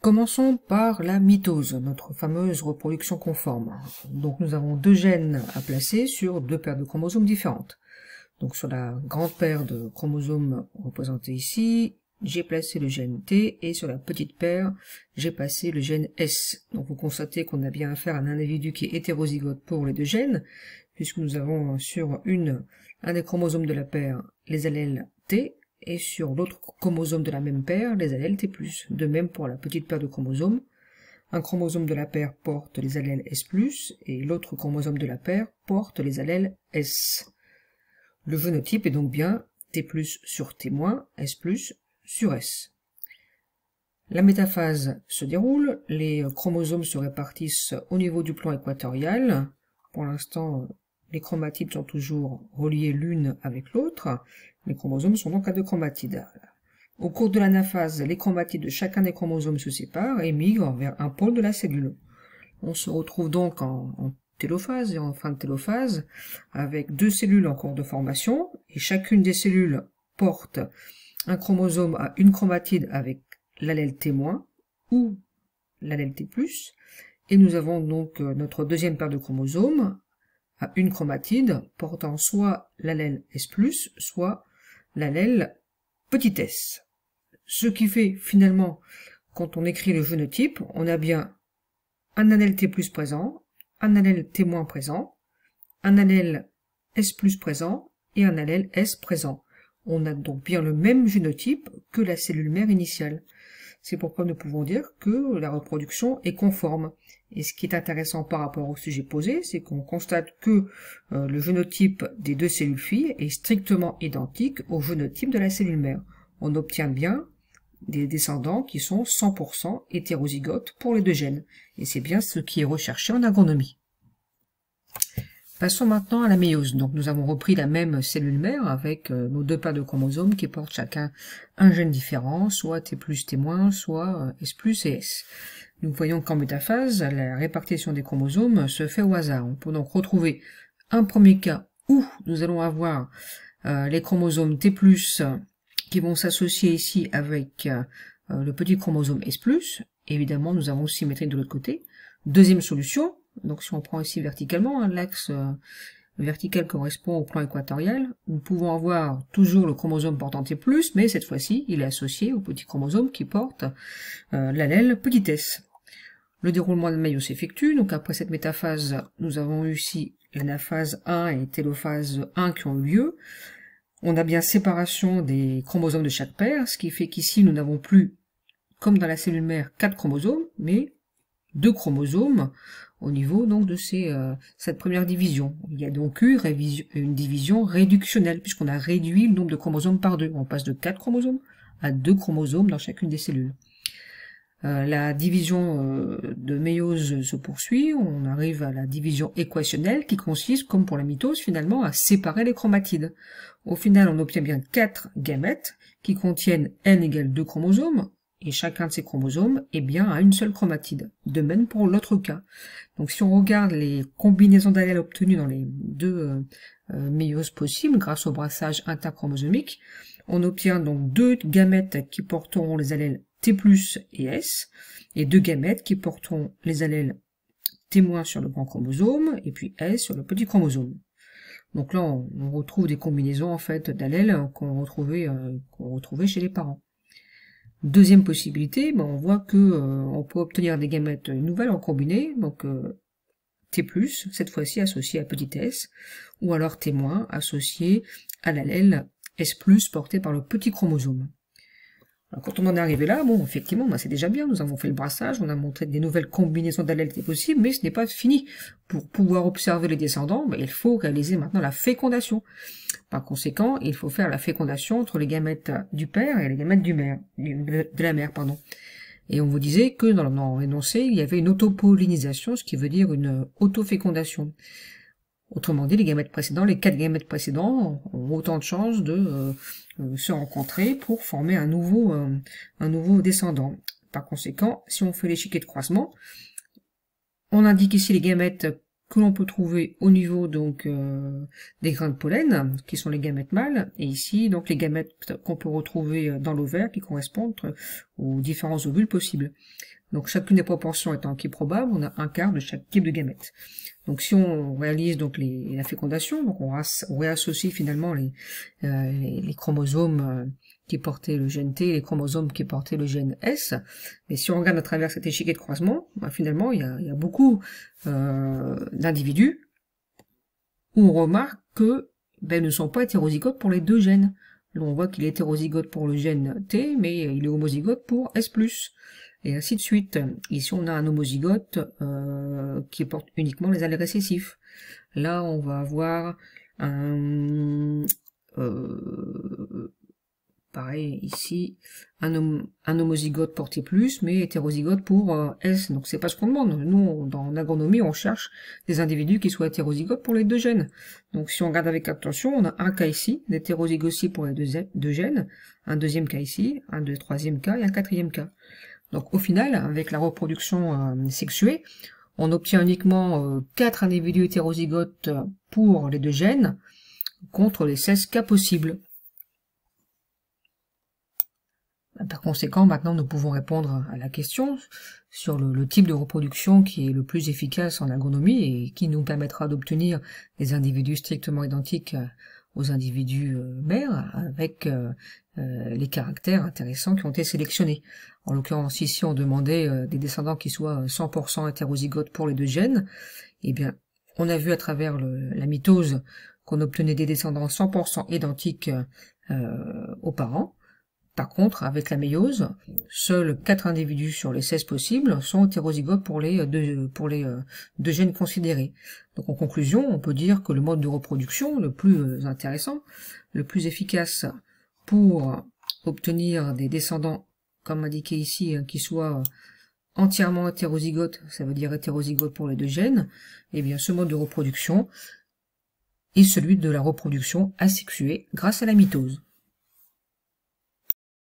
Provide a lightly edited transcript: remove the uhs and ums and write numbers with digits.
Commençons par la mitose, notre fameuse reproduction conforme. Donc nous avons deux gènes à placer sur deux paires de chromosomes différentes. Donc sur la grande paire de chromosomes représentée ici, j'ai placé le gène T, et sur la petite paire, j'ai placé le gène S. Donc vous constatez qu'on a bien affaire à un individu qui est hétérozygote pour les deux gènes, puisque nous avons sur un des chromosomes de la paire les allèles T, et sur l'autre chromosome de la même paire, les allèles T+. De même pour la petite paire de chromosomes, un chromosome de la paire porte les allèles S+, et l'autre chromosome de la paire porte les allèles S. Le phénotype est donc bien T+ sur T-, S+ sur S. La métaphase se déroule, les chromosomes se répartissent au niveau du plan équatorial. Pour l'instant, les chromatides sont toujours reliées l'une avec l'autre. Les chromosomes sont donc à deux chromatides. Au cours de l'anaphase, les chromatides de chacun des chromosomes se séparent et migrent vers un pôle de la cellule. On se retrouve donc en télophase et en fin de télophase avec deux cellules en cours de formation, et chacune des cellules porte un chromosome à une chromatide avec l'allèle T- ou l'allèle T+, et nous avons donc notre deuxième paire de chromosomes à une chromatide portant soit l'allèle S+, soit l'allèle petit s. Ce qui fait finalement, quand on écrit le phénotype, on a bien un allèle T+ présent, un allèle T- présent, un allèle S+ présent et un allèle S présent. On a donc bien le même génotype que la cellule mère initiale. C'est pourquoi nous pouvons dire que la reproduction est conforme. Et ce qui est intéressant par rapport au sujet posé, c'est qu'on constate que le génotype des deux cellules filles est strictement identique au génotype de la cellule mère. On obtient bien des descendants qui sont 100% hétérozygotes pour les deux gènes. Et c'est bien ce qui est recherché en agronomie. Passons maintenant à la méiose. Donc nous avons repris la même cellule mère avec nos deux paires de chromosomes qui portent chacun un gène différent, soit T+, T-, soit S+, et S. Nous voyons qu'en métaphase, la répartition des chromosomes se fait au hasard. On peut donc retrouver un premier cas où nous allons avoir les chromosomes T+, qui vont s'associer ici avec le petit chromosome S+. Évidemment, nous avons symétrie de l'autre côté. Deuxième solution, donc si on prend ici verticalement, l'axe vertical correspond au plan équatorial, nous pouvons avoir toujours le chromosome portant T+, mais cette fois-ci, il est associé au petit chromosome qui porte l'allèle petit s. Le déroulement de méiose s'effectue, donc après cette métaphase, nous avons eu ici l'anaphase 1 et télophase 1 qui ont eu lieu. On a bien séparation des chromosomes de chaque paire, ce qui fait qu'ici nous n'avons plus, comme dans la cellule mère, 4 chromosomes, mais 2 chromosomes au niveau donc de cette première division. Il y a donc eu une division réductionnelle, puisqu'on a réduit le nombre de chromosomes par 2. On passe de 4 chromosomes à 2 chromosomes dans chacune des cellules. La division de méiose se poursuit, on arrive à la division équationnelle qui consiste, comme pour la mitose finalement, à séparer les chromatides. Au final, on obtient bien 4 gamètes qui contiennent n égale 2 chromosomes, et chacun de ces chromosomes est bien à une seule chromatide. De même pour l'autre cas. Donc si on regarde les combinaisons d'allèles obtenues dans les deux méioses possibles grâce au brassage interchromosomique, on obtient donc 2 gamètes qui porteront les allèles T+ et S, et 2 gamètes qui porteront les allèles T- sur le grand chromosome, et puis S sur le petit chromosome. Donc là, on retrouve des combinaisons en fait d'allèles qu'on retrouvait chez les parents. Deuxième possibilité, on voit que on peut obtenir des gamètes nouvelles en combiné, donc T+, cette fois-ci associé à petit s, ou alors T- associé à l'allèle S+, porté par le petit chromosome. Alors, quand on en est arrivé là, bon, effectivement, c'est déjà bien, nous avons fait le brassage, on a montré des nouvelles combinaisons d'allèles qui étaient possibles, mais ce n'est pas fini. Pour pouvoir observer les descendants, il faut réaliser maintenant la fécondation. Par conséquent, il faut faire la fécondation entre les gamètes du père et les gamètes de la mère. Et on vous disait que dans l'énoncé, il y avait une autopollinisation, ce qui veut dire une autofécondation. Autrement dit, les 4 gamètes précédents ont autant de chances de se rencontrer pour former un nouveau descendant. Par conséquent, si on fait l'échiquier de croisement, on indique ici les gamètes que l'on peut trouver au niveau donc des grains de pollen, qui sont les gamètes mâles, et ici donc les gamètes qu'on peut retrouver dans l'ovaire qui correspondent aux différents ovules possibles. Donc chacune des proportions étant équiprobable, on a un quart de chaque type de gamète. Donc si on réalise donc la fécondation, donc on réassocie finalement les chromosomes qui portaient le gène T et les chromosomes qui portaient le gène S. Mais si on regarde à travers cet échiquier de croisement, bah, finalement il y a beaucoup d'individus où on remarque que ben, ne sont pas hétérozygotes pour les deux gènes. Là, on voit qu'il est hétérozygote pour le gène T, mais il est homozygote pour S+, et ainsi de suite. Ici, on a un homozygote qui porte uniquement les allèles récessifs. Là, on va avoir un... pareil, ici, un homozygote pour T+, mais hétérozygote pour S. Donc, c'est pas ce qu'on demande. Nous, dans l'agronomie, on cherche des individus qui soient hétérozygotes pour les deux gènes. Donc, si on regarde avec attention, on a un cas ici, d'hétérozygotie pour les deux gènes, un deuxième cas ici, un troisième cas et un quatrième cas. Donc, au final, avec la reproduction sexuée, on obtient uniquement 4 individus hétérozygotes pour les deux gènes, contre les 16 cas possibles. Par conséquent, maintenant, nous pouvons répondre à la question sur le type de reproduction qui est le plus efficace en agronomie et qui nous permettra d'obtenir des individus strictement identiques aux individus mères avec les caractères intéressants qui ont été sélectionnés. En l'occurrence, ici, on demandait des descendants qui soient 100% hétérozygotes pour les deux gènes. Eh bien, on a vu à travers la mitose qu'on obtenait des descendants 100% identiques aux parents. Par contre, avec la méiose, seuls 4 individus sur les 16 possibles sont hétérozygotes pour les deux gènes considérés. Donc en conclusion, on peut dire que le mode de reproduction le plus intéressant, le plus efficace pour obtenir des descendants, comme indiqué ici, qui soient entièrement hétérozygotes, ça veut dire hétérozygotes pour les deux gènes, eh bien ce mode de reproduction est celui de la reproduction asexuée grâce à la mitose.